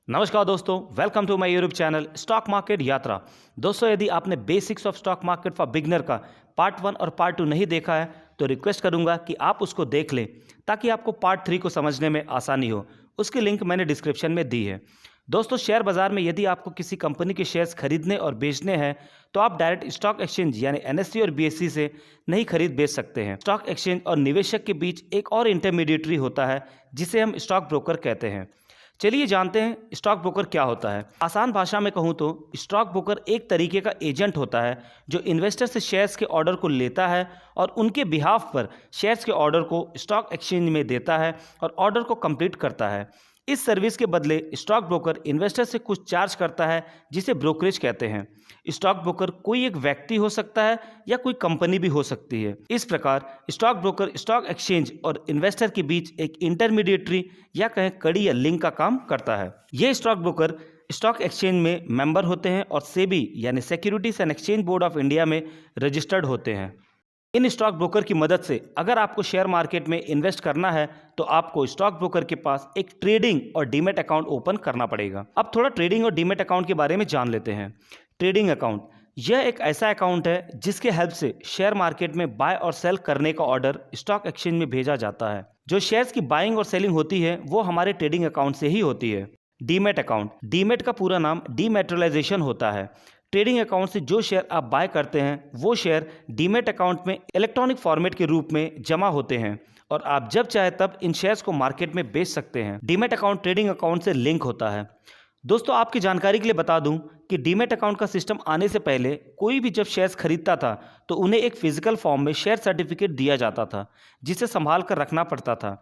नमस्कार दोस्तों, welcome to my YouTube channel stock market Yatra. दोस्तों, यदि आपने basics of stock market for beginner का पार्ट 1 और पार्ट 2 नहीं देखा है तो रिक्वेस्ट करूंगा कि आप उसको देख लें ताकि आपको पार्ट 3 को समझने में आसानी हो। उसकी लिंक मैंने डिस्क्रिप्शन में दी है। दोस्तों, शेयर बाजार में यदि आपको किसी कंपनी के शेयर्स खरीदने और बेचने हैं तो आप डायरेक्ट स्टॉक एक्सचेंज यानी एनएससी और बीएससी से नहीं खरीद बेच सकते हैं। स्टॉक एक्सचेंज और निवेशक के बीच एक और इंटरमीडिएटरी होता है जिसे हम स्टॉक ब्रोकर कहते हैं। चलिए जानते हैं स्टॉक ब्रोकर क्या होता है। आसान भाषा में कहूँ तो स्टॉक ब्रोकर एक तरीके का एजेंट होता है जो इन्वेस्टर से शेयर्स के ऑर्डर को लेता है और उनके बिहाफ पर शेयर्स के ऑर्डर को स्टॉक एक्सचेंज में देता है और ऑर्डर को कंप्लीट करता है। इस सर्विस के बदले स्टॉक ब्रोकर इन्वेस्टर से कुछ चार्ज करता है जिसे ब्रोकरेज कहते हैं। स्टॉक ब्रोकर कोई एक व्यक्ति हो सकता है या कोई कंपनी भी हो सकती है। इस प्रकार स्टॉक ब्रोकर स्टॉक एक्सचेंज और इन्वेस्टर के बीच एक इंटरमीडिएटरी या कहें कड़ी या लिंक का काम करता है। ये स्टॉक ब्रोकर स्टॉक एक्सचेंज में मेंबर होते हैं और सेबी यानी securities and exchange board of India में रजिस्टर्ड होते हैं। इन स्टॉक ब्रोकर की मदद से अगर आपको शेयर मार्केट में इन्वेस्ट करना है तो आपको स्टॉक ब्रोकर के पास एक ट्रेडिंग और डीमैट अकाउंट ओपन करना पड़ेगा। अब थोड़ा ट्रेडिंग और डीमैट अकाउंट के बारे में जान लेते हैं। ट्रेडिंग अकाउंट यह एक ऐसा अकाउंट है जिसके हेल्प से शेयर मार्केट में बाय और सेल करने का ऑर्डर स्टॉक एक्सचेंज में भेजा जाता है। जो शेयर्स की बाइंग और सेलिंग होती है वो हमारे ट्रेडिंग अकाउंट से ही होती है। डीमैट अकाउंट, डीमैट का पूरा नाम डीमैटेरियलाइजेशन होता है। ट्रेडिंग अकाउंट से जो शेयर आप बाय करते हैं वो शेयर डीमैट अकाउंट में इलेक्ट्रॉनिक फॉर्मेट के रूप में जमा होते हैं और आप जब चाहे तब इन शेयर्स को मार्केट में बेच सकते हैं। डीमैट अकाउंट ट्रेडिंग अकाउंट से लिंक होता है। दोस्तों, आपकी जानकारी के लिए बता दूं कि डीमैट अकाउंट का सिस्टम आने से पहले कोई भी जब शेयर्स खरीदता था तो उन्हें एक फिजिकल फॉर्म में शेयर सर्टिफिकेट दिया जाता था जिसे संभाल कर रखना पड़ता था,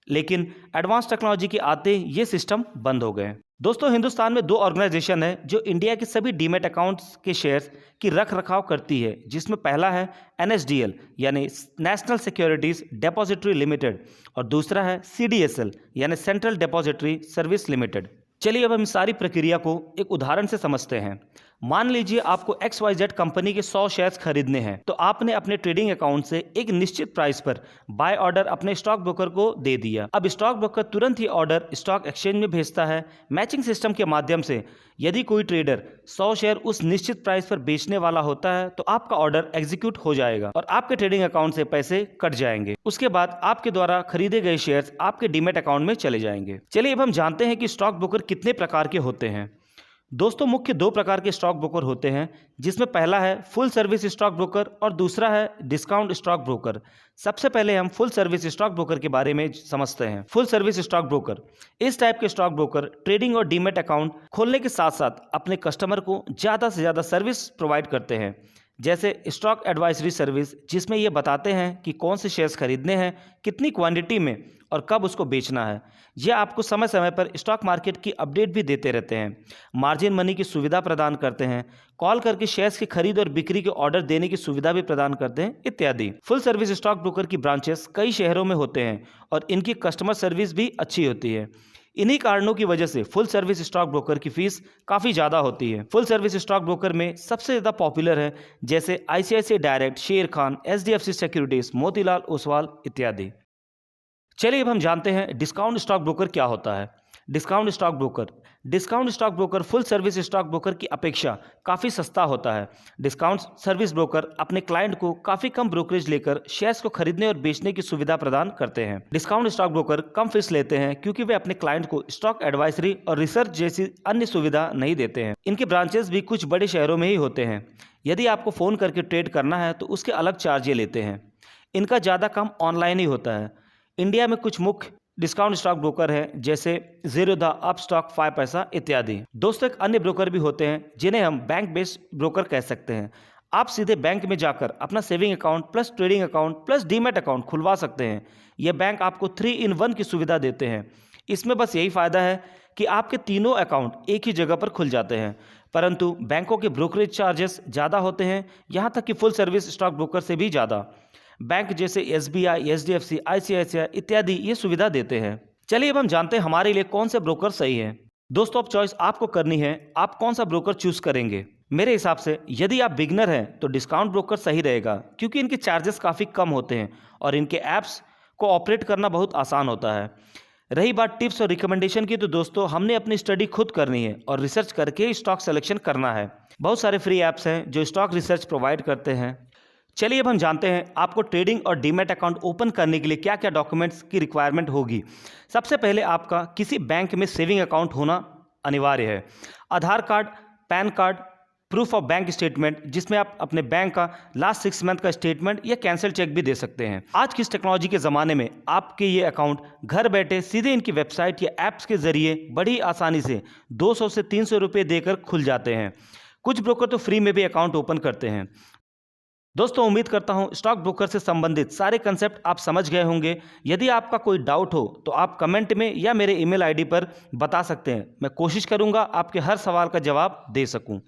लेकिन एडवांस टेक्नोलॉजी के आते ये सिस्टम बंद हो गए। दोस्तों, हिंदुस्तान में 2 ऑर्गेनाइजेशन है जो इंडिया के सभी डीमैट अकाउंट्स के शेयर्स की रख रखाव करती है, जिसमें पहला है एनएसडीएल यानी नेशनल सिक्योरिटीज डिपॉजिटरी लिमिटेड और दूसरा है सीडीएसएल यानी सेंट्रल डिपॉजिटरी सर्विस लिमिटेड। चलिए अब हम सारी प्रक्रिया को एक उदाहरण से समझते हैं। मान लीजिए आपको XYZ कंपनी के 100 शेयर्स खरीदने हैं तो आपने अपने ट्रेडिंग अकाउंट से एक निश्चित प्राइस पर बाय ऑर्डर अपने स्टॉक ब्रोकर को दे दिया। अब स्टॉक ब्रोकर तुरंत ही ऑर्डर स्टॉक एक्सचेंज में भेजता है। मैचिंग सिस्टम के माध्यम से यदि कोई ट्रेडर 100 शेयर उस निश्चित प्राइस पर बेचने वाला होता है तो आपका ऑर्डर एग्जीक्यूट हो जाएगा और आपके ट्रेडिंग अकाउंट से पैसे कट जाएंगे। उसके बाद आपके द्वारा खरीदे गए शेयर्स आपके डीमैट अकाउंट में चले जाएंगे। चलिए अब हम जानते हैं कि स्टॉक ब्रोकर कितने प्रकार के होते हैं। दोस्तों, मुख्य 2 प्रकार के स्टॉक ब्रोकर होते हैं, जिसमें पहला है फुल सर्विस स्टॉक ब्रोकर और दूसरा है डिस्काउंट स्टॉक ब्रोकर। सबसे पहले हम फुल सर्विस स्टॉक ब्रोकर के बारे में समझते हैं। फुल सर्विस स्टॉक ब्रोकर इस टाइप के स्टॉक ब्रोकर ट्रेडिंग और डीमैट अकाउंट खोलने के साथ साथ अपने कस्टमर को ज़्यादा से ज़्यादा सर्विस प्रोवाइड करते हैं, जैसे स्टॉक एडवाइजरी सर्विस, जिसमें ये बताते हैं कि कौन से शेयर्स खरीदने हैं, कितनी क्वांटिटी में और कब उसको बेचना है। यह आपको समय समय पर स्टॉक मार्केट की अपडेट भी देते रहते हैं। मार्जिन मनी की सुविधा प्रदान करते हैं, कॉल करके शेयर्स की खरीद और बिक्री के ऑर्डर देने की सुविधा भी प्रदान करते हैं इत्यादि। फुल सर्विस स्टॉक ब्रोकर की ब्रांचेस कई शहरों में होते हैं और इनकी कस्टमर सर्विस भी अच्छी होती है। इन्हीं कारणों की वजह से फुल सर्विस स्टॉक ब्रोकर की फीस काफ़ी ज़्यादा होती है। फुल सर्विस स्टॉक ब्रोकर में सबसे ज़्यादा पॉपुलर है जैसे ICICI डायरेक्ट, शेर खान, HDFC सिक्योरिटीज, मोतीलाल ओसवाल इत्यादि। चलिए अब हम जानते हैं डिस्काउंट स्टॉक ब्रोकर क्या होता है। Discount stock broker full service stock broker की अपेक्षा काफ़ी सस्ता होता है। डिस्काउंट सर्विस ब्रोकर अपने क्लाइंट को काफ़ी कम ब्रोकरेज लेकर शेयर्स को खरीदने और बेचने की सुविधा प्रदान करते हैं। डिस्काउंट स्टॉक ब्रोकर कम फीस लेते हैं क्योंकि वे अपने क्लाइंट को स्टॉक एडवाइजरी और रिसर्च जैसी अन्य सुविधा नहीं देते हैं। इनके ब्रांचेस भी कुछ बड़े शहरों में ही होते हैं। यदि आपको फ़ोन करके ट्रेड करना है तो उसके अलग चार्ज ये लेते हैं। इनका ज़्यादा काम ऑनलाइन ही होता है। इंडिया में कुछ मुख्य डिस्काउंट स्टॉक ब्रोकर हैं जैसे ज़ीरोधा, अपस्टॉक, 5 पैसा इत्यादि। दोस्तों, एक अन्य ब्रोकर भी होते हैं जिन्हें हम बैंक बेस्ड ब्रोकर कह सकते हैं। आप सीधे बैंक में जाकर अपना saving account plus trading account plus demat account खुलवा सकते हैं। यह बैंक आपको 3 in 1 की सुविधा देते हैं। इसमें बस यही फ़ायदा है कि आपके तीनों अकाउंट एक ही जगह पर खुल जाते हैं, परंतु बैंकों के ब्रोकरेज चार्जेस ज़्यादा होते हैं, यहाँ तक कि फुल सर्विस स्टॉक ब्रोकर से भी ज़्यादा। बैंक जैसे SBI, HDFC, ICICI इत्यादि ये सुविधा देते हैं। चलिए अब हम जानते हैं हमारे लिए कौन से ब्रोकर सही है। दोस्तों, अब चॉइस आपको करनी है, आप कौन सा ब्रोकर चूज करेंगे। मेरे हिसाब से यदि आप बिगनर हैं तो डिस्काउंट ब्रोकर सही रहेगा क्योंकि इनके चार्जेस काफ़ी कम होते हैं और इनके ऐप्स को ऑपरेट करना बहुत आसान होता है। रही बात टिप्स और रिकमेंडेशन की, तो दोस्तों हमने अपनी स्टडी खुद करनी है और रिसर्च करके स्टॉक सिलेक्शन करना है। बहुत सारे फ्री ऐप्स हैं जो स्टॉक रिसर्च प्रोवाइड करते हैं। चलिए अब हम जानते हैं आपको ट्रेडिंग और डीमैट अकाउंट ओपन करने के लिए क्या क्या डॉक्यूमेंट्स की रिक्वायरमेंट होगी। सबसे पहले आपका किसी बैंक में सेविंग अकाउंट होना अनिवार्य है। Aadhaar card, PAN card, proof of bank statement, जिसमें आप अपने बैंक का लास्ट 6 मंथ का स्टेटमेंट या कैंसिल चेक भी दे सकते हैं। आज की इस टेक्नोलॉजी के ज़माने में आपके ये अकाउंट घर बैठे सीधे इनकी वेबसाइट या ऐप्स के जरिए बड़ी आसानी से 200 से 300 रुपये देकर खुल जाते हैं। कुछ ब्रोकर तो फ्री में भी अकाउंट ओपन करते हैं। दोस्तों उम्मीद करता हूं स्टॉक ब्रोकर से संबंधित सारे कंसेप्ट आप समझ गए होंगे। यदि आपका कोई डाउट हो तो आप कमेंट में या मेरे ईमेल आईडी पर बता सकते हैं। मैं कोशिश करूंगा आपके हर सवाल का जवाब दे सकूं।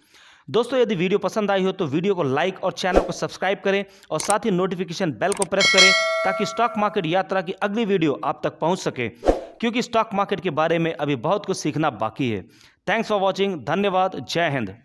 दोस्तों यदि वीडियो पसंद आई हो तो वीडियो को लाइक और चैनल को सब्सक्राइब करें और साथ ही नोटिफिकेशन बेल को प्रेस करें ताकि स्टॉक मार्केट यात्रा की अगली वीडियो आप तक पहुंच सके, क्योंकि स्टॉक मार्केट के बारे में अभी बहुत कुछ सीखना बाकी है। Thanks for watching. धन्यवाद। जय हिंद।